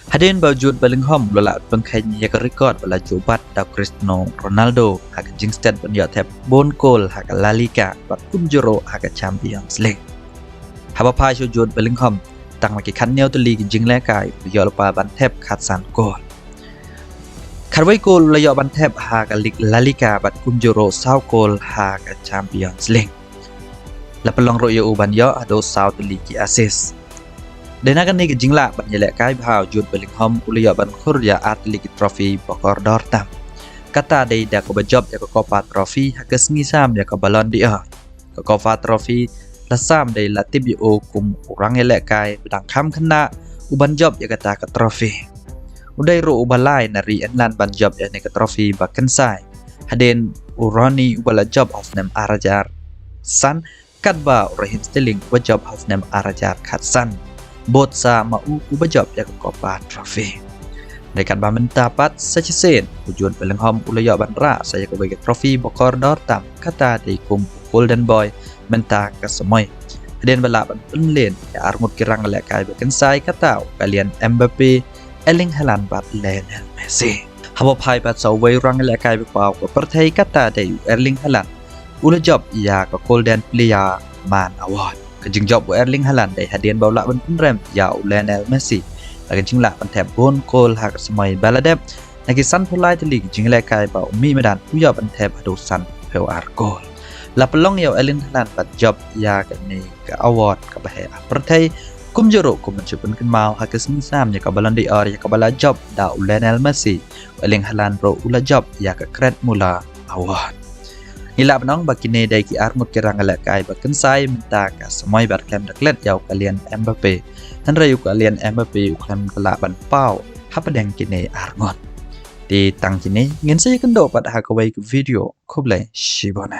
Hadin Jude Bellingham lola pengkaitnya ya rekod bala jobat da Cristiano Ronaldo hak Jingsted penyo tep bon gol hak La Liga bat kunjuro hak Champions League. Haba pa Jude Bellingham tang maki kan neo tuli jing le kai yo lupa ban tep khat san gol. Karwai gol la yo ban tep hak La Liga bat kunjuro sao gol hak Champions League. La pelong ro yo ban yo ado sao tuli ki assist. Dena kan ni jingla ban yelek kai bhau Jude Bellingham uliya ban khurya atlik trophy bokor dor tam kata dei da ko job ya ko Copa trophy hagas ngisam ya ko Ballon d'Or ko Copa trophy la sam dei la tib yo kum urang yelek kai bedang kham khana uban job ya kata ka trophy udai ro ubalai nari enlan ban job ya ne ka trophy bakan sai haden urani ubala job of nem arajar san katba Raheem Sterling wa job of nem arajar khat san bot sa mau ubajab ya Copa trophy. Dekat ba mentapat sacisen Jude Bellingham ulaya banra saya ke bagi trophy bokor dor tam kata di kum Golden Boy menta ka semoy. Den bala ban penlen ya armut kirang lek kai beken sai kata kalian Mbappe Erling Haaland bat Lionel Messi. Habo phai bat sau wei rang lek kai bepau ko perthai kata de Erling Haaland ulajab ya ka Golden Player Man Award. Kejing job bu Erling Haalandได้hadian baula ban penrem ya Lionel Messi lagi jing la ban thep bon gol hak semai baladep lagi san pulai teli jing le kai ba mi medan uya ban thep adu san pel ar gol la pelong ya Erling Haaland bat job ya kan ni ka award ka bah perthai kum jero kum mencupen kan mau hak sing sam ya ka Ballon d'Or ya ka bala job da Lionel Messi Erling Haaland ro ula job ya ka Kret Mula award Ila penong bakine dai ki armut kirang ala kai bakan sai minta ka semoy bat klem daklet yau kalian Mbappe han rayu kalian Mbappe uklam kala ban pau hapadeng kine armut di tang kine ngin saya kendo pada hakawai video kublai shibona